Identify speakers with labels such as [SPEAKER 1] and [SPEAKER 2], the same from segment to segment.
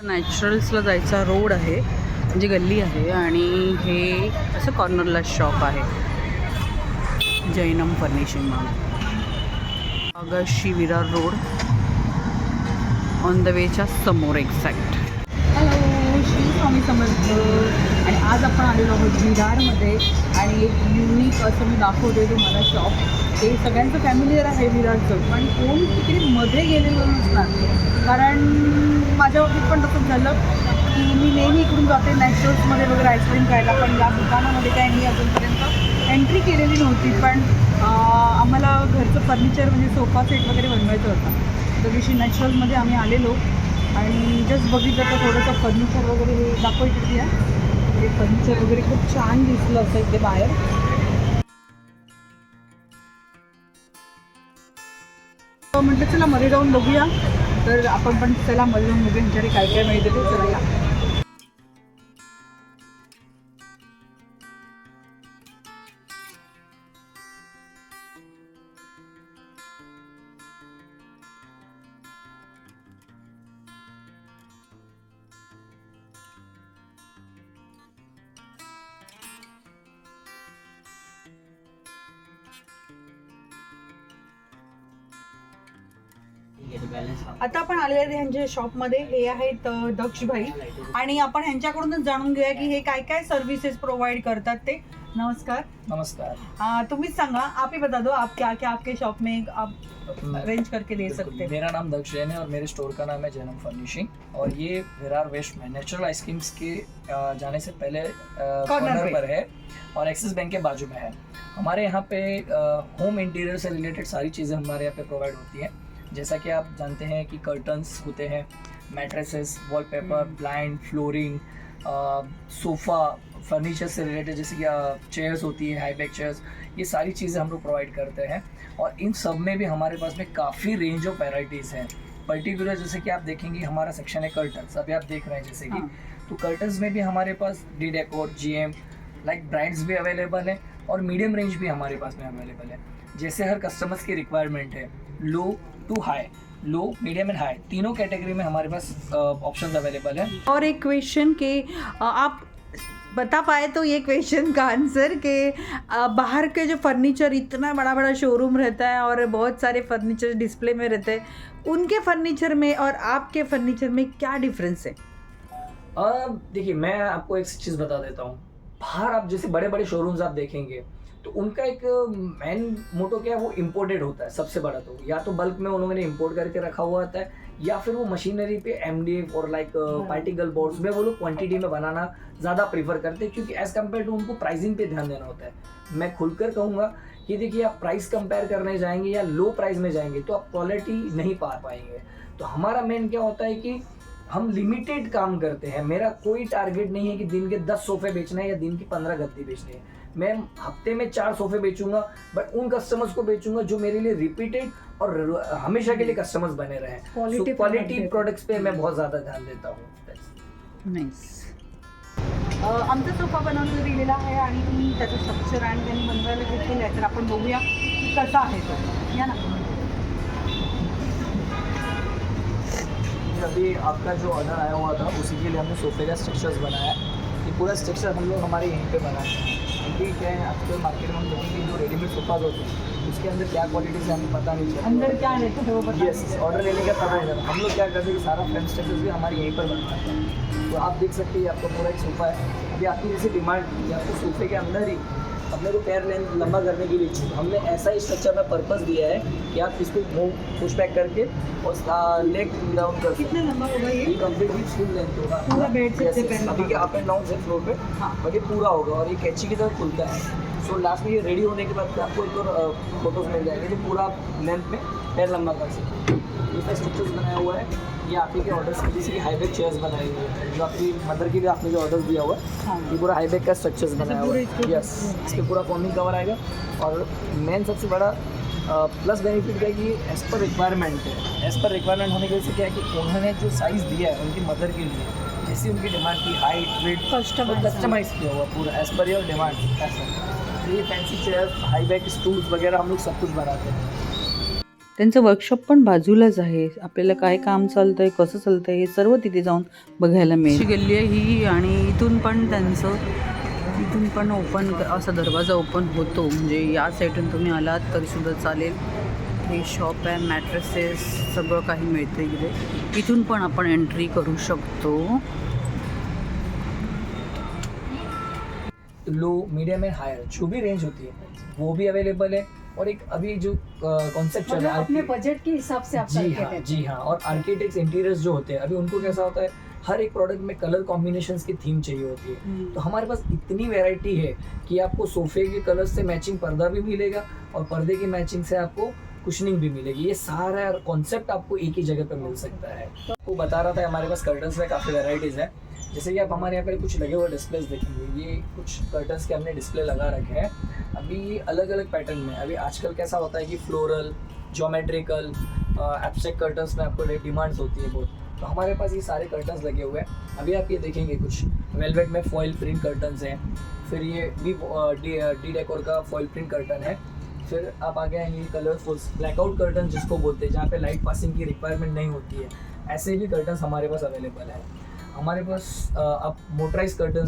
[SPEAKER 1] नॅचरल्सला जायचा रोड आहे, म्हणजे गल्ली आहे आणि हे असं कॉर्नरला शॉप आहे जैनम फर्निशिंग म्हणून. Agashi Virar road on the वेच्या समोर एक्झॅक्ट. हॅलो, श्री स्वामी समर्थ. आणि आज आपण आलेलो आहोत विरारमध्ये आणि एक युनिक असं मी दाखवते तुम्हाला शॉप. ते सगळ्यांचं फॅमिलियर आहे विरारचं, पण कोण तिकडे मध्ये गेलेलं नसणार. कारण माझ्या बाबतीत पण तसंच झालं की मी नेहमी इकडून जाते नॅचरल्समध्ये वगैरे आईस्क्रीम खायला, पण या दुकानामध्ये काय मी अजूनपर्यंत एंट्री केलेली नव्हती. पण आम्हाला घरचं फर्निचर म्हणजे सोफा सेट वगैरे बनवायचं होतं. त्या दिवशी नॅचरल्समध्ये आम्ही आलेलो आणि जस्ट बघितलं तर थोडंसं फर्निचर वगैरे हे दाखवायचं या. हे फर्निचर वगैरे खूप छान दिसलं असं इथे बाहेर. म्हटलं चला मध्ये जाऊन बघूया. तर आपण पण चला मध्ये जाऊन बघूया ह्यांच्याकडे काय काय मिळतं ते. चला या. आता आपण आलेले आहेत ह्यांच्या शॉपमध्ये. हे आहेत दक्षभाई आणि आपण ह्यांच्याकडूनच जाणून घेऊया की हे काय काय सर्व्हिसेस प्रोव्हाइड करतात ते. नमस्कार.
[SPEAKER 2] नमस्कार.
[SPEAKER 1] तुम्ही सांगा, आप ही बता दो आप क्या क्या आपके शॉप में आप अरेंज करके दे सकते हैं.
[SPEAKER 2] मेरा नाम दक्ष जैन है और मेरे स्टोर का नाम है जैनम फर्निशिंग और ये विरार वेस्ट में नेचुरल आइसक्रीम्स के जाने से पहले कॉर्नर पर है और एक्सिस बैंक के बाजू में है. हमारे यहाँ पे होम इंटीरियर से रिलेटेड सारी चीज़ें हमारे यहाँ पे प्रोवाइड होती हैं. जैसा कि आप जानते हैं कि कर्टन्स होते हैं, mattresses, wallpaper, blind, flooring, sofa, furniture से रिलेटेड जैसे कि चेयर्स होती है, हाई बैक चेयर्स, ये सारी चीज़ें हम लोग प्रोवाइड करते हैं. और इन सब में भी हमारे पास में काफ़ी रेंज ऑफ वेराइटीज़ हैं. पर्टिकुलर जैसे कि आप देखेंगे हमारा सेक्शन है कर्टन्स. अभी आप देख रहे हैं जैसे कि तो कर्टन्स में भी हमारे पास D'Decor, GM like brands भी अवेलेबल हैं और मीडियम रेंज भी हमारे पास में अवेलेबल है. जैसे हर कस्टमर्स की रिक्वायरमेंट है, low to high, low, medium and high, तीनों कैटेगरी में हमारे पास ऑप्शंस अवेलेबल है.
[SPEAKER 1] और एक क्वेश्चन के आप बता पाए तो ये क्वेश्चन का आंसर के बाहर के जो फर्नीचर इतना बड़ा बड़ा शोरूम रहता है और बहुत सारे फर्नीचर डिस्प्ले में रहते हैं, उनके फर्नीचर में और आपके फर्नीचर में क्या डिफरेंस है?
[SPEAKER 2] देखिए मैं आपको एक चीज़ बता देता हूँ. बाहर आप जैसे बड़े बड़े शोरूम्स आप देखेंगे तो उनका एक मेन मोटो क्या है, वो इम्पोर्टेड होता है. सबसे बड़ा तो या तो बल्क में उन्होंने इम्पोर्ट करके रखा हुआ होता है या फिर वो मशीनरी पे MDF और लाइक पार्टिकल बोर्ड्स में वो लोग क्वांटिटी में बनाना ज़्यादा प्रीफर करते हैं, क्योंकि एज़ कम्पेयर टू उनको प्राइसिंग पे ध्यान देना होता है. मैं खुलकर कहूँगा कि देखिए आप प्राइस कंपेयर करने जाएंगे या लो प्राइस में जाएंगे तो आप क्वालिटी नहीं पा पाएंगे. तो हमारा मेन क्या होता है कि हम लिमिटेड काम करते हैं. मेरा कोई टारगेट नहीं है कि दिन के 10 सोफे बेचना है या दिन की 15 गद्दी बेचनी है. मैं हफ्ते में 4 सोफे बेचूंगा, बट उन कस्टमर्स को बेचूंगा जो मेरे लिए रिपीटेड और हमेशा के लिए कस्टमर्स बने रहे. क्वालिटी प्रोडक्ट्स पे मैं बहुत ज़्यादा ध्यान देता हूँ.
[SPEAKER 1] नाईस. आमचा सोफा बनवून दिलेला आहे आणि त्याचं स्ट्रक्चर आणि त्यांनी बनवायला घेतलेलं आहे. तर आपण बघूया की कसा आहे तो. या ना.
[SPEAKER 2] अभी आपका जो ऑर्डर आया हुआ था उसी के लिए हमने सोफे का स्ट्रक्चर्स बनाया. ये पूरा स्ट्रक्चर हम लोग हमारे यहीं पे बनाते हैं. क्योंकि क्या है आजकल मार्केट में हम देखेंगे जो रेडीमेड सोफाज होते हैं उसके अंदर क्या क्वालिटी से हमें पता नहीं चलता.
[SPEAKER 1] अंदर क्या रहता है वो बता.
[SPEAKER 2] यस, ऑर्डर लेने का पता नहीं चलता. हम लोग क्या करते हैं कि सारा फ्रेम स्ट्रक्चर्स भी हमारे यहीं पर बनवाते हैं. तो आप देख सकते हैं आपका पूरा एक सोफ़ा है. अभी आपकी जैसे डिमांड कि आपको सोफे के अंदर ही अपने को पैर लेंथ लंबा करने के लिए हमने ऐसा ही स्ट्रक्चर में पर्पस दिया है कि आप इसको पुश बैक करके और लेग डाउन कर.
[SPEAKER 1] कितना लंबा होगा ये?
[SPEAKER 2] कंप्लीटली फुल लेंथ होगा
[SPEAKER 1] पूरा बेड से
[SPEAKER 2] अभी के अप एंड डाउन से फ्लोर पे. बट ये पूरा होगा और ये कैंची की तरह खुलता है. सो लास्ट में ये रेडी होने के बाद आपको एक और फोटोज मिल जाएंगे जो पूरा लेंथ में पैर लंबा कर सकते. ये स्ट्रक्चर्स बनाया हुआ है. ये आप ही के ऑर्डर्स के जैसे कि हाई बैक चेयर्स बनाए हुए हैं जो आपकी मदर के लिए आपने जो ऑर्डर दिया हुआ है. ये पूरा हाई बैक का स्ट्रक्चर्स बनाया हुआ है. यस, इसके पूरा फॉर्मिंग कवर आएगा. और मेन सबसे बड़ा प्लस बेनिफिट क्या है कि एज़ पर रिक्वायरमेंट है. एज़ पर रिक्वायरमेंट होने की वजह से क्या है कि उन्होंने जो साइज़ दिया है उनकी मदर के लिए, जैसी उनकी डिमांड की हाइट वेट कस्टमाइज़ किया हुआ पूरा एज़ पर योर डिमांड. ऐसा ये fancy chair, high back stools वगैरह हम लोग सब कुछ बनाते हैं.
[SPEAKER 1] त्यांचं वर्कशॉप पण बाजूलाच आहे. आपल्याला काय काम चालतंय, कसं चालतंय हे सर्व तिथे जाऊन बघायला मिळेल. अशी गल्ली आहे ही आणि इथून पण ओपन असा दरवाजा ओपन होतो. म्हणजे या साईडून तुम्ही आलात तरीसुद्धा चालेल. हे शॉप आहे, मॅट्रेसेस सगळं काही मिळतं इथे. इथून पण आपण एंट्री करू शकतो.
[SPEAKER 2] लो, मीडियम एंड हायर जो भी रेंज होती है वो भी अवेलेबल है। और एक अभी जो कॉन्सेप्ट चल रहा है
[SPEAKER 3] अपने बजट के हिसाब से आप
[SPEAKER 2] जी हाँ। और आर्किटेक्ट्स इंटीरियर्स जो होते हैं अभी उनको कैसा होता है, हर एक प्रोडक्ट में कलर कॉम्बिनेशंस की थीम चाहिए होती है। तो हमारे पास इतनी वैरायटी है कि आपको सोफे के कलर से मैचिंग पर्दा भी मिलेगा और पर्दे की मैचिंग से आपको कुशनिंग भी मिलेगी। ये सारा कॉन्सेप्ट आपको एक ही जगह पर मिल सकता है। वो बता रहा था हमारे पास कर्टन्स में काफ़ी वैराइटीज़ है। जैसे कि आप हमारे यहाँ पर कुछ लगे हुए डिस्प्लेस देखेंगे, ये कुछ कर्टन्स के हमने डिस्प्ले लगा रखे हैं। अभी ये अलग अलग पैटर्न में, अभी आजकल कैसा होता है कि फ्लोरल, ज्योमेट्रिकल, एब्स्ट्रैक्ट कर्टन्स में आपको डिमांड्स होती है बहुत। तो हमारे पास ये सारे कर्टन्स लगे हुए हैं। अभी आप ये देखेंगे कुछ वेलवेट में फॉइल प्रिंट कर्टन्स हैं, फिर ये डी डेकोर का फॉइल प्रिंट कर्टन है, फिर आप आगे आएंगे कलरफुल ब्लैकआउट कर्टन जिसको बोलते हैं, जहाँ पे लाइट पासिंग की रिक्वायरमेंट नहीं होती है, ऐसे भी कर्टन्स हमारे पास अवेलेबल है। हमारे पास आप मोटराइज कर्टन,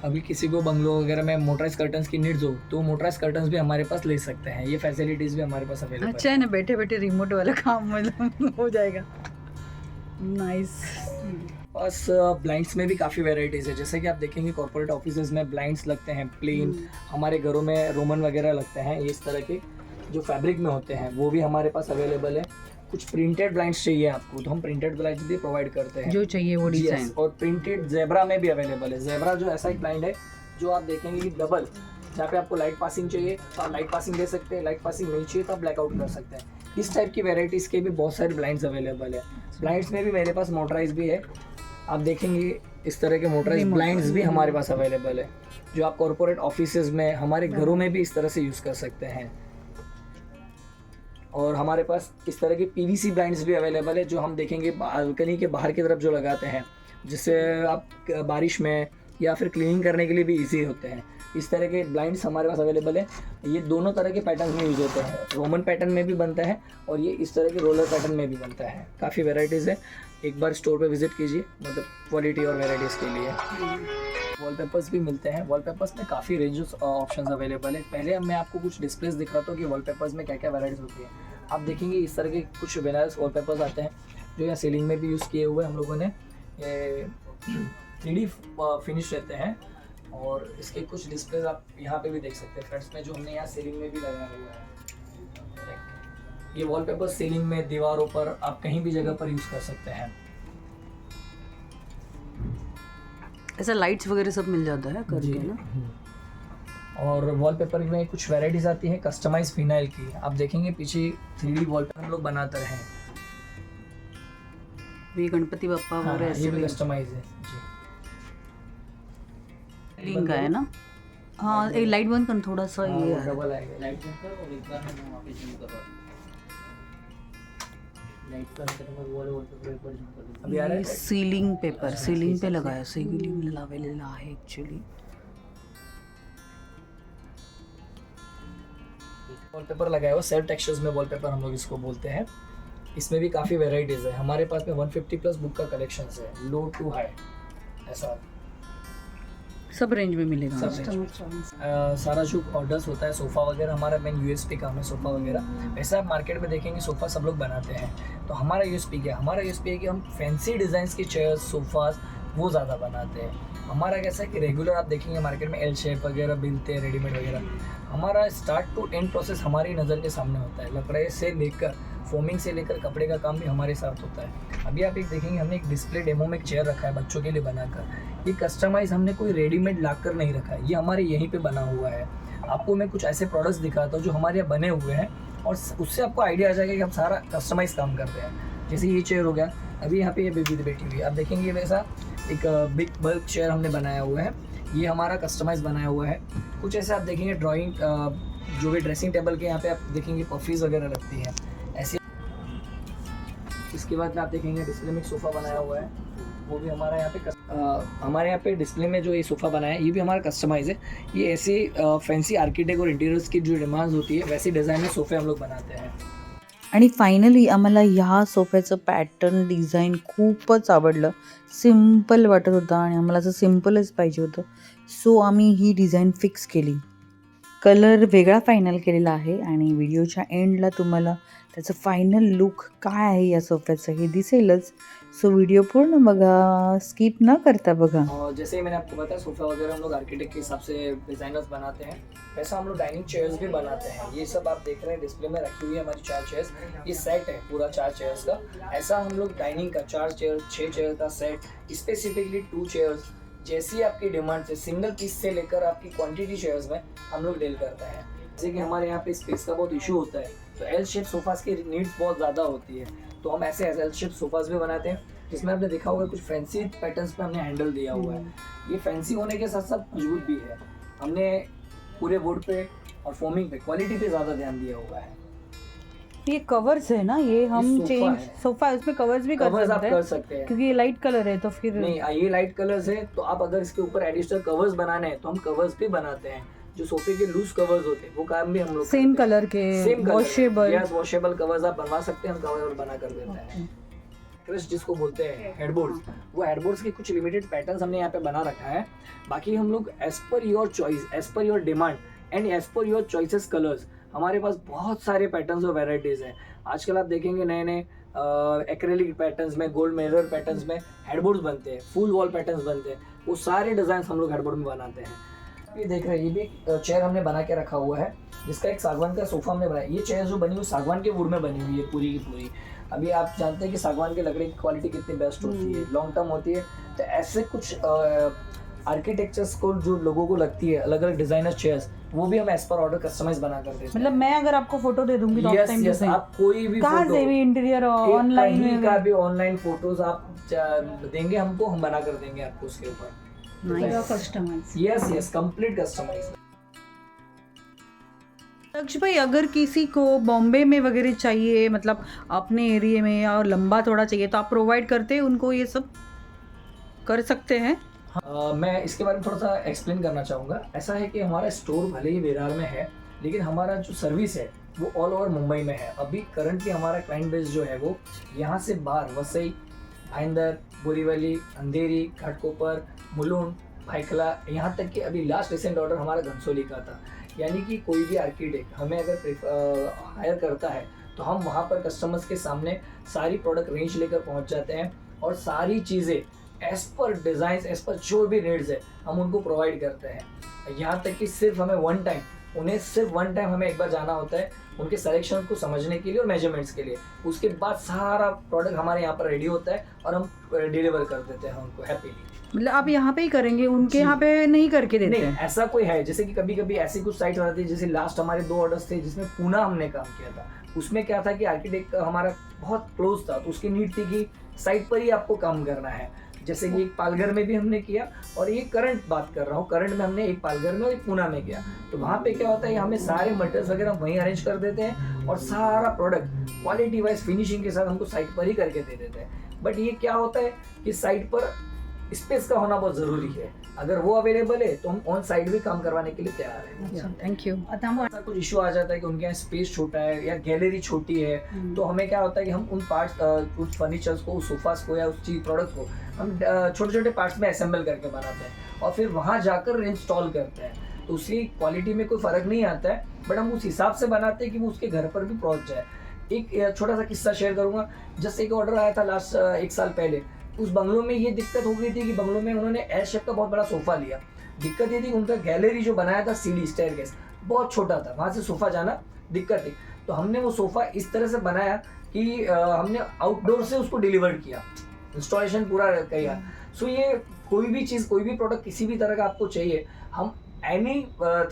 [SPEAKER 2] अभी किसी को बंगलो वगैरह में मोटराइज कर्टन्स की नीड्स हो तो मोटराइज कर्टन्स भी हमारे पास ले सकते हैं। ये फैसिलिटीज भी हमारे पास अवेलेबल
[SPEAKER 1] अच्छा है ना, बैठे बैठे रिमोट वाला काम मतलब हो जाएगा। नाइस।
[SPEAKER 2] बस ब्लाइंड्स में भी काफ़ी वेराइटीज़ है। जैसे कि आप देखेंगे कॉर्पोरेट ऑफिसेज में ब्लाइंड्स लगते हैं प्लेन, हमारे घरों में रोमन वगैरह लगते हैं। ये इस तरह के जो फैब्रिक में होते हैं वो भी हमारे पास अवेलेबल है। कुछ प्रिंटेड ब्लाइंड्स चाहिए आपको तो हम प्रिंटेड ब्लाइंड्स भी प्रोवाइड करते हैं,
[SPEAKER 1] जो चाहिए वो डिजाइन।
[SPEAKER 2] और प्रिंटेड जेब्रा में भी अवेलेबल है। जेब्रा जो ऐसा एक ब्लाइंड है जो आप देखेंगे कि डबल, जहाँ पे आपको लाइट पासिंग चाहिए तो आप लाइट पासिंग दे सकते हैं, लाइट पासिंग नहीं चाहिए तो आप ब्लैकआउट कर सकते हैं। इस टाइप की वेराइटीज़ के भी बहुत सारे ब्लाइंड्स अवेलेबल है। ब्लाइंड्स में भी मेरे पास मोटराइज भी है, आप देखेंगे इस तरह के मोटराइज ब्लाइंड्स भी हमारे पास अवेलेबल है, जो आप कॉर्पोरेट ऑफिसेज में, हमारे घरों में भी इस तरह से यूज़ कर सकते हैं। और हमारे पास इस तरह के पीवीसी ब्लाइंड्स भी अवेलेबल है, जो हम देखेंगे बालकनी के बाहर की तरफ जो लगाते हैं, जिससे आप बारिश में या फिर क्लीनिंग करने के लिए भी इजी होते हैं। इस तरह के ब्लाइंड्स हमारे पास अवेलेबल है। ये दोनों तरह के पैटर्न में यूज़ होते हैं, रोमन पैटर्न में भी बनता है और ये इस तरह के रोलर पैटर्न में भी बनता है। काफ़ी वेराइटीज़ है, एक बार स्टोर पे विजिट कीजिए, मतलब क्वालिटी और वेराइटीज़ के लिए। वॉलपेपर्स भी मिलते हैं। वॉलपेपर्स में काफ़ी रेंज ऑप्शंस अवेलेबल है। पहले मैं आपको कुछ डिस्प्लेस दिखाता हूँ कि वॉलपेपर्स में क्या क्या वेराइटीज़ होती है। आप देखेंगे इस तरह के कुछ विनाइल्स वॉलपेपर्स आते हैं जो यहाँ सीलिंग में भी यूज़ किए हुए हम लोगों ने। ये 3D फिनिश रहते हैं और इसके कुछ डिस्प्लेस आप यहाँ पे भी देख सकते हैं फ्रंट्स में, जो हमने यहाँ सीलिंग में भी लगाया हुआ है। ये वॉलपेपर सीलिंग में, दीवारों पर, आप कहीं भी जगह पर यूज़ कर सकते हैं।
[SPEAKER 1] ऐसा लाइट्स वगैरह सब मिल जाता है करके ना।
[SPEAKER 2] और वॉलपेपर में कुछ वैराइटीज़ आती हैं कस्टमाइज फिनाइल की। आप देखेंगे पीछे 3D वॉलपेपर हम लोग बनाते हैं।
[SPEAKER 1] ये गणपति बप्पा वगैरह ऐसे
[SPEAKER 2] ये भी
[SPEAKER 1] भी
[SPEAKER 2] कस्टमाइज है जी।
[SPEAKER 1] लिंक है ना। हाँ, एक लाइट बंद कर, थोड़ा सा ये है।
[SPEAKER 2] डबल आएगा लाइट का, और एक बार मैं वहाँ पे जूम कर रहा हूँ। लाइट का वॉलपेपर जूम कर दूँ। अभी आ रहा है
[SPEAKER 1] सीलिंग पेपर, सीलिंग पे लगाया, सीलिंग लावेलेला आहे ॲक्च्युली।
[SPEAKER 2] वॉलपेपर लगाया हुआ सेल्फ टेक्सचर्स में वॉलपेपर हम लोग इसको बोलते हैं। इसमें भी काफ़ी वेराइटीज़ है। हमारे पास में 150 प्लस बुक का कलेक्शन है, लो टू हाई, ऐसा
[SPEAKER 1] सब रेंज में मिलेगा।
[SPEAKER 2] सारा जो ऑर्डर्स होता है सोफ़ा वगैरह, हमारा मेन यूएसपी काम है सोफ़ा वगैरह। वैसे आप मार्केट में देखेंगे सोफ़ा सब लोग बनाते हैं, तो हमारा यूएसपी क्या है? हमारा यूएसपी है कि हम फैंसी डिज़ाइंस की चेयर्स, सोफ़ाज वो ज़्यादा बनाते हैं। हमारा कैसा है कि रेगुलर आप देखेंगे मार्केट में एल शेप वगैरह मिलते हैं, रेडीमेड वगैरह। हमारा स्टार्ट टू एंड प्रोसेस हमारी नज़र के सामने होता है। लकड़े से लेकर फोमिंग से लेकर कपड़े का काम भी हमारे साथ होता है। अभी आप एक देखेंगे हमने एक डिस्प्ले डेमो में एक चेयर रखा है बच्चों के लिए बनाकर। ये कस्टमाइज हमने कोई रेडीमेड लाकर नहीं रखा है, ये हमारे यहीं पे बना हुआ है। आपको मैं कुछ ऐसे प्रोडक्ट्स दिखाता हूँ जो हमारे यहाँ बने हुए हैं और उससे आपको आइडिया आ जाएगा कि हम सारा कस्टमाइज काम करते हैं। जैसे ये चेयर हो गया, अभी यहाँ पे ये बेबी बैठी हुई है, आप देखेंगे वैसा एक बिग बल्क चेयर हमने बनाया हुआ है, ये हमारा कस्टमाइज बनाया हुआ है। कुछ ऐसे आप देखेंगे ड्राइंग जो भी ड्रेसिंग टेबल के यहाँ पे आप देखेंगे पफीज वगैरह लगती है ऐसे। इसके बाद में आप देखेंगे डिस्प्ले में एक सोफ़ा बनाया हुआ है, वो भी हमारा यहाँ पे हमारे यहाँ पे डिस्प्ले में जो ये सोफ़ा बना है ये भी हमारा कस्टमाइज है. ये ऐसे फैंसी आर्किटेक्ट और इंटीरियर्स की जो डिमांड्स होती है वैसी डिज़ाइन में सोफ़े हम लोग बनाते हैं.
[SPEAKER 1] आणि फायनली आम्हाला ह्या सोफ्याचं पॅटर्न डिझाईन खूपच आवडलं. सिम्पल वाटत होता आणि आम्हाला असं सिम्पलच पाहिजे होतं. सो आम्ही ही डिझाईन फिक्स केली. कलर वेगळा फायनल केलेला आहे आणि व्हिडिओच्या एंडला तुम्हाला त्याचं फायनल लुक काय आहे या सोफ्याचं हे दिसेलच. सो व्हिडिओ पूर्ण बघा, स्किप न करता बघा.
[SPEAKER 2] और जैसे मैंने आपको बताया सोफ़ा वगैरह हम लोग आर्किटेक्ट के हिसाब से डिज़ाइनर्स बनाते हैं, वैसा हम लोग डाइनिंग चेयर्स भी बनाते हैं. ये सब आप देख रहे हैं डिस्प्ले में रखी हुई है हमारी 4 चेयर्स. ये सेट है पूरा 4 चेयर्स का. ऐसा हम लोग डाइनिंग का 4 चेयर 6 चेयर का सेट, स्पेसिफिकली 2 चेयर्स जैसी आपकी डिमांड से सिंगल पीस से लेकर आपकी क्वांटिटी चेयर्स में हम लोग डील करते हैं. जैसे कि हमारे यहाँ पे स्पेस का बहुत इशू होता है तो एल शेप सोफ़ास की नीड्स बहुत ज़्यादा होती है, तो हम ऐसे एल शेप सोफ़ास भी बनाते हैं जिसमें आपने देखा होगा कुछ फैंसी पैटर्न्स पे हमने हैंडल दिया हुआ है. ये फैंसी होने के साथ साथ मजबूत भी है. हमने पूरे वुड पे और फोमिंग पे क्वालिटी पे ज़्यादा ध्यान दिया हुआ है.
[SPEAKER 1] ये कवर्स है ना, ये हम
[SPEAKER 2] सोफा
[SPEAKER 1] चेंज
[SPEAKER 2] है.
[SPEAKER 1] सोफा है, उसमें कवर्स भी
[SPEAKER 2] कवर्स आप
[SPEAKER 1] कर
[SPEAKER 2] कर
[SPEAKER 1] सकते
[SPEAKER 2] सकते
[SPEAKER 1] हैं
[SPEAKER 2] हैं.
[SPEAKER 1] क्योंकि ये लाइट कलर है तो फिर
[SPEAKER 2] नहीं, ये लाइट कलर्स है तो आप अगर इसके ऊपर एडिशनल कवर्स बनाने हैं तो हम कवर्स भी बनाते हैं. जो सोफे के लूज कवर्स होते हैं वो काम भी हम लोग
[SPEAKER 1] सेम कलर के वॉशेबल.
[SPEAKER 2] यस, वॉशेबल कवर्स आप बनवा सकते हैं, हम कवर बना कर देते हैं. क्रिस्ट जिसको बोलते हैं हेडबोर्ड्स, वो हेडबोर्ड्स के कुछ लिमिटेड पैटर्न्स हमने यहाँ पे बना रखा है. बाकी हम लोग as per your choice, as per your demand and as per your choices colours, हमारे पास बहुत सारे पैटर्न्स और वेराइटीज़ हैं. आजकल आप देखेंगे नए नए एक्रेलिक पैटर्न्स में, गोल्ड मिरर पैटर्न्स में हेडबोर्ड्स बनते हैं, फुल वॉल पैटर्न्स बनते हैं. वो सारे डिज़ाइन हम लोग हेडबोर्ड में बनाते हैं. ये देख रहे हैं, ये भी एक चेयर हमने बना के रखा हुआ है जिसका एक सागवान का सोफ़ा हमने बनाया. ये चेयर जो बनी हुई सागवान के वुड में बनी हुई है पूरी की पूरी. अभी आप जानते हैं कि सागवान की लकड़ी की क्वालिटी कितनी बेस्ट होती है, लॉन्ग टर्म होती है. तो ऐसे कुछ आर्किटेक्चर्स को जो लोगों को लगती है अलग अलग डिजाइनर चेयर्स, वो भी हम एज पर ऑर्डर कस्टमाइज बना कर देते हैं.
[SPEAKER 1] मतलब मैं अगर आपको फोटो दे दूंगी तो
[SPEAKER 2] यस यस, आप कोई भी
[SPEAKER 1] कहाँ से भी इंटीरियर ऑनलाइन
[SPEAKER 2] का भी ऑनलाइन फोटोज आप देंगे हमको, हम बना कर देंगे आपको उसके ऊपर.
[SPEAKER 1] Customize.
[SPEAKER 2] Yes yes, complete customize.
[SPEAKER 1] Lakshya भाई, अगर किसी को बॉम्बे में वगैरह चाहिए, मतलब अपने एरिया में और लंबा थोड़ा चाहिए, तो आप प्रोवाइड करते हैं उनको, ये सब कर सकते हैं?
[SPEAKER 2] मैं इसके बारे में थोड़ा सा एक्सप्लेन करना चाहूँगा. ऐसा है कि हमारा स्टोर भले ही विरार में है लेकिन हमारा जो सर्विस है वो ऑल ओवर मुंबई में है. अभी करंटली हमारा क्लाइंट बेस जो है वो यहाँ से बाहर वसई, भाईंदर, बोरीवली, अंधेरी, घाटकोपर, मुलुंड, भाईखला, यहाँ तक कि अभी लास्ट रिसेंट ऑर्डर हमारा घनसोली का था. यानी कि कोई भी आर्किटेक्ट हमें अगर हायर करता है तो हम वहाँ पर कस्टमर्स के सामने सारी प्रोडक्ट रेंज लेकर पहुँच जाते हैं और सारी चीज़ें as per design, as per जो भी नीड्स है हम उनको प्रोवाइड करते हैं. यहाँ तक कि सिर्फ हमें वन टाइम हमें एक बार जाना होता है उनके सिलेक्शन को समझने के लिए और मेजरमेंट्स के लिए. उसके बाद सारा प्रोडक्ट हमारे यहाँ पर रेडी होता है और हम डिलीवर कर देते हैं उनको हैप्पीली.
[SPEAKER 1] मतलब आप यहाँ पे ही करेंगे, उनके यहाँ पे नहीं करके देते हैं?
[SPEAKER 2] ऐसा कोई है, जैसे कि कभी कभी ऐसी कुछ साइट आती है, जैसे लास्ट हमारे 2 ऑर्डर्स थे जिसमें पूना हमने काम किया था. उसमें क्या था कि आर्किटेक्ट हमारा बहुत क्लोज था तो उसकी नीड थी कि साइट पर ही आपको काम करना है. जैसे कि एक पालघर में भी हमने किया और ये करंट बात कर रहा हूँ, करंट में हमने एक पालघर में और एक पूना में किया. तो वहाँ पे क्या होता है, हमें सारे मटेरियल्स वगैरह वहीं अरेंज कर देते हैं और सारा प्रोडक्ट क्वालिटी वाइज फिनिशिंग के साथ हमको साइट पर ही करके दे देते हैं. बट ये क्या होता है कि साइट पर स्पेस का होना बहुत ज़रूरी है. अगर वो अवेलेबल है तो हम ऑन साइड भी काम करवाने के लिए तैयार हैं.
[SPEAKER 1] Thank you.
[SPEAKER 2] ऐसा कुछ इशू आ जाता है कि उनके यहाँ स्पेस छोटा है या गैलरी छोटी है तो हमें क्या होता है कि हम उन पार्ट्स, उस फर्नीचर्स को, उस सोफास को या उस चीज प्रोडक्ट को हम छोटे छोटे पार्ट्स में असेंबल करके बनाते हैं और फिर वहाँ जाकर इंस्टॉल करते हैं. तो उसकी क्वालिटी में कोई फ़र्क नहीं आता है बट हम उस हिसाब से बनाते हैं कि वो उसके घर पर भी पहुँच जाए. एक छोटा सा किस्सा शेयर करूँगा. जस्ट एक ऑर्डर आया था लास्ट 1 साल पहले. उस बंगलों में ये दिक्कत हो गई थी कि बंगलों में उन्होंने एल शेप का बहुत बड़ा सोफ़ा लिया. दिक्कत ये थी उनका गैलरी जो बनाया था, सीढ़ी स्टेयरकेस बहुत छोटा था, वहाँ से सोफ़ा जाना दिक्कत थी. तो हमने वो सोफ़ा इस तरह से बनाया कि हमने आउटडोर से उसको डिलीवर किया, इंस्टॉलेशन पूरा किया. सो ये कोई भी चीज़, कोई भी प्रोडक्ट किसी भी तरह का आपको चाहिए, हम एनी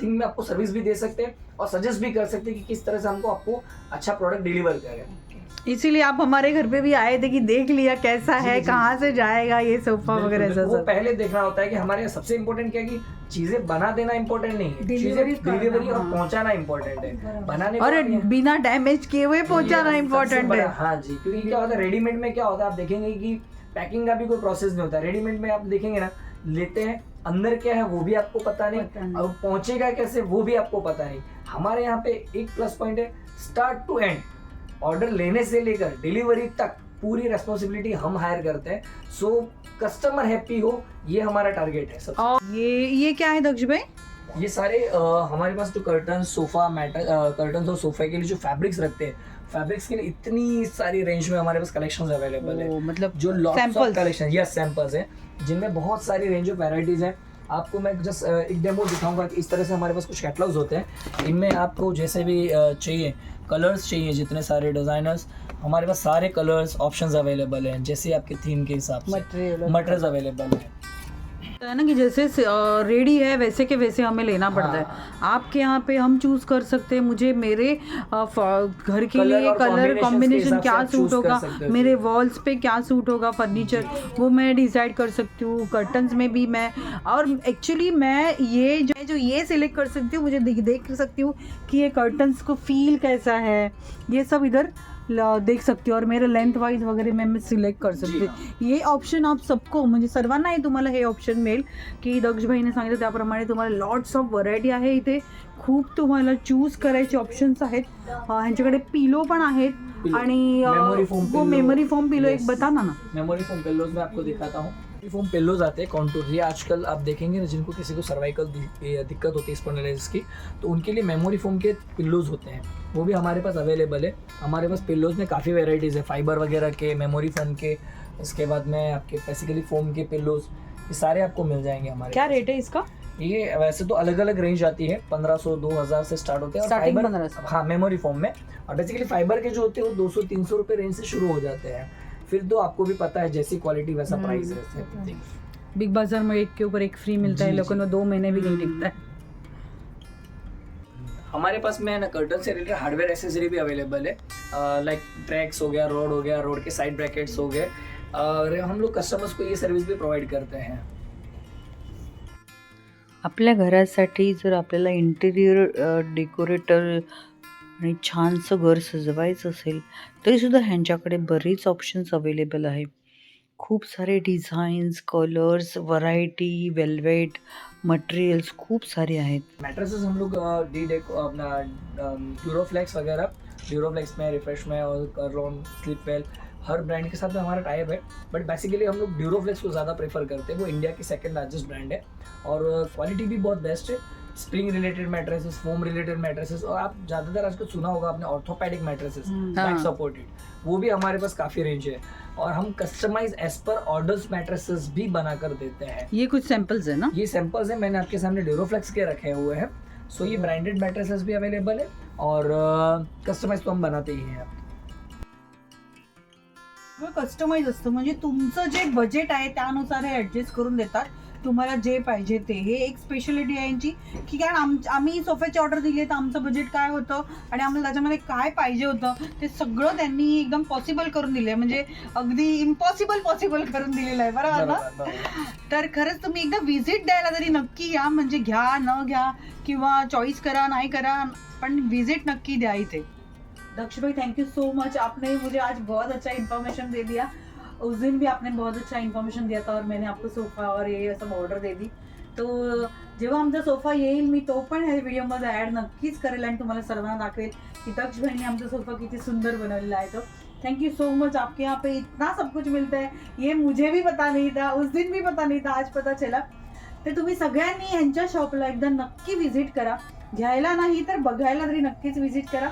[SPEAKER 2] थिंग में आपको सर्विस भी दे सकते हैं और सजेस्ट भी कर सकते हैं कि किस तरह से हमको आपको अच्छा प्रोडक्ट डिलीवर करें.
[SPEAKER 1] इसीलिए आप हमारे घर पे भी आए थे कि देख लिया कैसा है, कहाँ से जाएगा ये सोफा वगैरह ऐसा
[SPEAKER 2] वो
[SPEAKER 1] सब.
[SPEAKER 2] पहले देखना होता है कि हमारे यहाँ सबसे इम्पोर्टेंट क्या है कि चीजें बना देना इम्पोर्टेंट नहीं है, चीजें डिलीवरी और पहुंचाना इम्पोर्टेंट है. बनाने
[SPEAKER 1] और बिना डैमेज किए हुए पहुंचाना इम्पोर्टेंट है.
[SPEAKER 2] हाँ जी, क्योंकि क्या होता है रेडीमेड में क्या होता है, आप देखेंगे कि पैकिंग का भी कोई प्रोसेस नहीं होता। रेडीमेड में आप देखेंगे ना, लेते हैं, अंदर क्या है वो भी आपको पता नहीं, और पहुंचेगा कैसे वो भी आपको पता नहीं। हमारे यहाँ पे एक प्लस पॉइंट है, स्टार्ट टू एंड, ऑर्डर लेने से लेकर डिलीवरी तक पूरी रेस्पॉन्सिबिलिटी हम हायर करते हैं। सो कस्टमर हैप्पी हो, ये हमारा टारगेट है सबसे।
[SPEAKER 1] और ये क्या है दक्ष भाई?
[SPEAKER 2] ये सारे हमारे पास जो कर्टन, सोफा मैटर, कर्टन और सोफे के लिए जो फैब्रिक्स रखते हैं, फैब्रिक्स के लिए इतनी सारी रेंज में हमारे पास कलेक्शंस अवेलेबल है।
[SPEAKER 1] मतलब
[SPEAKER 2] जो lots of
[SPEAKER 1] samples।
[SPEAKER 2] Collection, yes samples हैं, जिनमें बहुत सारी रेंज ऑफ वैरायटीज हैं। आपको मैं जस्ट एक डेमो दिखाऊंगा कि इस तरह से हमारे पास कुछ कैटलॉग्स होते हैं। इनमें आपको जैसे भी चाहिए, कलर्स चाहिए, जितने सारे डिज़ाइनर्स, हमारे पास सारे कलर्स ऑप्शंस अवेलेबल हैं, जैसे आपके थीम के हिसाब से मटेरियल्स अवेलेबल है।
[SPEAKER 1] है ना कि जैसे रेडी है वैसे के वैसे हमें लेना पड़ता है। आपके यहाँ पे हम चूज कर सकते हैं, मुझे मेरे घर के लिए कलर कॉम्बिनेशन क्या सूट होगा, मेरे वॉल्स पे क्या सूट होगा, फर्नीचर वो मैं डिसाइड कर सकती हूँ। कर्टन्स में भी मैं, और एक्चुअली मैं ये जो ये सिलेक्ट कर सकती हूँ, मुझे देख सकती हूँ कि ये कर्टन्स को फील कैसा है, ये सब इधर देख सकते हो, और मेरे लेंथ वाईज वगैरे मैं सिलेक्ट कर सकते. हे ऑप्शन आप सबको म्हणजे सर्वांनाही तुम्हाला हे ऑप्शन मिळेल की दक्ष भाईने सांगितलं त्याप्रमाणे तुम्हाला लॉट्स ऑफ व्हरायटी आहे इथे. खूप तुम्हाला चूज करायचे ऑप्शंस आहेत. ह्यांच्याकडे पिलो पण आहेत आणि वो मेमोरी फोम पिलो एक बताना ना.
[SPEAKER 2] मेमोरी फोम पिलोज में आपको दिखाता हूँ. फोम पिल्लोज आते हैं कॉन्टूर. ये आजकल आप देखेंगे ना, जिनको किसी को सर्वाइकल दिक्कत होती है स्पॉन्डिलाइटिस की, तो उनके लिए मेमोरी फोम के पिल्लोज होते हैं, वो भी हमारे पास अवेलेबल है. हमारे पास पिल्लोज में काफ़ी वेराइटीज़ है, फाइबर वगैरह के, मेमोरी फोम के, इसके बाद में आपके बेसिकली फोम के पिल्लोज, ये सारे आपको मिल जाएंगे हमारे.
[SPEAKER 1] क्या रेट है इसका?
[SPEAKER 2] ये वैसे तो अलग अलग रेंज आती है, 1500-2000 से स्टार्ट होते हैं.
[SPEAKER 1] स्टार्टिंग 1500.
[SPEAKER 2] हाँ, मेमोरी फोम में. और बेसिकली फाइबर के जो होते हैं वो 200-300 रुपये रेंज से शुरू हो जाते हैं. फिर तो आपको भी पता है जैसी क्वालिटी वैसा प्राइस है.
[SPEAKER 1] बिग बाजार में एक के ऊपर एक फ्री मिलता है, लेकिन वो 2 महीने भी नहीं टिकता है.
[SPEAKER 2] हमारे पास में ना कर्टन से रिलेटेड हार्डवेयर एक्सेसरी भी अवेलेबल है. लाइक ट्रैक्स हो गया, रोड के साइड ब्रैकेट्स हो गए. और हम लोग कस्टमर्स को ये सर्विस भी प्रोवाइड करते हैं.
[SPEAKER 1] आपल्या घरासाठी जर आपल्याला इंटेरियर डेकोरेटर आणि छानसं घर सजवायचं असेल तरीसुद्धा ह्यांच्याकडे बरीच ऑप्शन्स अवेलेबल आहे. खूप सारे designs, colours, variety, velvet, materials खूप सारे आहेत.
[SPEAKER 2] मैट्रेसेस हम लोग अपना ड्यूरोफ्लेक्स वगैरह, ड्यूरोफ्लेक्स में, रिफ्रेश में और कर्लॉन, स्लीपवेल, हर ब्रांड के साथ में हमारा टाइप है. बट बेसिकली हम लोग ड्यूरोफ्लेक्स को ज़्यादा प्रेफर करते हैं. वो इंडिया की सेकंड लार्जेस्ट ब्रांड है और क्वालिटी भी बहुत बेस्ट है. Spring related mattresses, foam related mattresses, और आप ज़्यादातर आजकल सुना होगा आपने ऑर्थोपेडिक मैट्रेसेस, बैक सपोर्टेड, वो भी हमारे पास काफ़ी रेंज है. और हम customize as per orders mattresses भी बना कर देते हैं.
[SPEAKER 1] ये कुछ सैंपल्स है ना?
[SPEAKER 2] ये सैंपल्स हैं, मैंने आपके सामने ड्यूरोफ्लेक्स के रखे हुए हैं. सो ये ब्रांडेड मैट्रेसेस भी अवेलेबल है और कस्टमाइज तो हम बनाते ही हैं.
[SPEAKER 1] कस्टमाइज असतं म्हणजे तुमचं जे बजेट आहे त्यानुसार हे ॲडजस्ट करून देतात. तुम्हाला जे पाहिजे ते. हे एक स्पेशलिटी आहे यांची की कारण आम्ही सोफ्याची ऑर्डर दिली आहे तर आमचं बजेट काय होतं आणि आम्हाला त्याच्यामध्ये काय पाहिजे होतं ते सगळं त्यांनी एकदम पॉसिबल करून दिलं आहे. म्हणजे अगदी इम्पॉसिबल पॉसिबल करून दिलेलं आहे. बरोबर ना? तर खरंच तुम्ही एकदा व्हिजिट द्यायला तरी नक्की या. म्हणजे घ्या न घ्या किंवा चॉईस करा नाही करा, पण व्हिजिट नक्की द्या इथे. दक्ष भाई, थैंक यू सो मच. आपने मुझे आज बहुत अच्छा इन्फॉर्मेशन दे दिया. उस दिन भी आपने बहुत अच्छा इन्फॉर्मेशन दिया था और मैंने आपको सोफा और ये सब ऑर्डर दे दी. तो जेव्हा आमचा सोफा येईल मी तो पण ह्या व्हिडिओमध्ये ॲड नक्कीच करेल आणि तुम्हाला सर्वांना दाखवेल की दक्ष भाईने आमचा सोफा किती सुंदर बनवलेला आहे. तो थैंक यू सो मच. आपके यहाँ पे इतना सब कुछ मिलता है, ये मुझे भी पता नहीं था, उस दिन भी पता नहीं था, आज पता चला. तर तुम्ही सगळ्यांनी ह्यांच्या शॉपला एकदा नक्की व्हिजिट करा. घ्यायला नाही तर बघायला तरी नक्कीच व्हिजिट करा.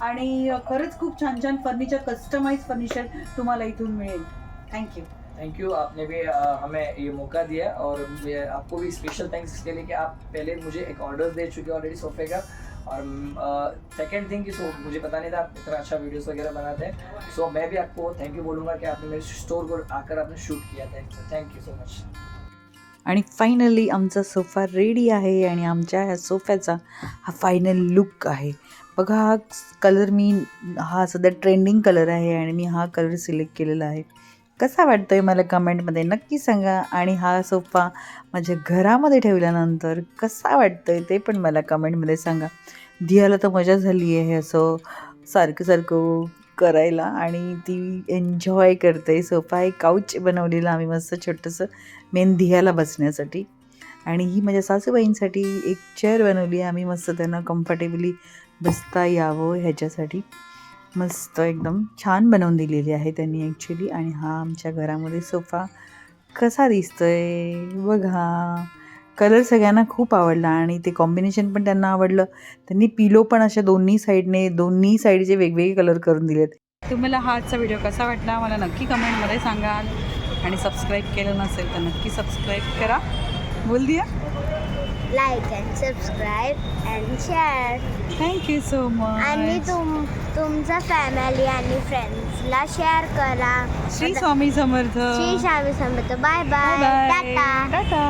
[SPEAKER 1] आणि खरंच खूप छान छान फर्निचर, कस्टमाइज फर्निचर तुम्हाला इथून मिळेल. Thank you. आपने भी हमें ये मौका दिया और आपको भी स्पेशल थैंक्स इसके लिए कि आप पहले मुझे एक ऑर्डर दे चुके ऑलरेडी सोफे का. और सेकंड थिंग कि मुझे पता नहीं था आप इतना अच्छा वीडियोस वगैरह बनाते हैं. सो मैं भी आपको थैंक यू बोलूँगा कि आपने मेरे स्टोर को आकर आपने शूट किया था. Thank you so much. आणि फायनली आमचा सोफा रेडी आहे आणि आमच्या ह्या सोफ्याचा हा फायनल लुक आहे. बघा, हा कलर मी, हा सध्या ट्रेंडिंग कलर आहे आणि मी हा कलर सिलेक्ट केलेला आहे. कसा वाटतोय मला कमेंटमध्ये नक्की सांगा. आणि हा सोफा माझ्या घरामध्ये ठेवल्यानंतर कसा वाटतोय ते पण मला कमेंटमध्ये सांगा. दियाला तर मजा झाली आहे असं सारखं करायला आणि ती एन्जॉय करते. सोफा एक काउच बनवलेलं आम्ही मस्त छोटंसं मेंदियाला बसण्यासाठी. आणि ही माझ्या सासूबाईंसाठी एक चेअर बनवली आहे आम्ही मस्त त्यांना कम्फर्टेबली बसता यावं ह्याच्यासाठी. मस्त एकदम छान बनवून दिलेली आहे त्यांनी ॲक्च्युली. आणि हा आमच्या घरामध्ये सोफा कसा दिसतोय बघा. कलर सगळ्यांना खूप आवडला आणि ते कॉम्बिनेशन पण त्यांना आवडलं. त्यांनी पिलो पण अशा दोन्ही साईडचे वेगवेगळे कलर करून दिलेत. तुम्हाला हा आजचा व्हिडिओ कसा वाटला मला नक्की कमेंटमध्ये सांगाल. आणि सबस्क्राईब केलं नसेल तर नक्की सबस्क्राईब करा. बोल दिया.
[SPEAKER 3] Like and subscribe and share.
[SPEAKER 1] Thank you so much.
[SPEAKER 3] आणि तुमच्या फॅमिली आणि फ्रेंड्सला शेअर करा.
[SPEAKER 1] Shri Swami Samarth.
[SPEAKER 3] Shri Swami Samarth. Bye bye.
[SPEAKER 1] Bye
[SPEAKER 3] ta-ta.
[SPEAKER 1] Tata.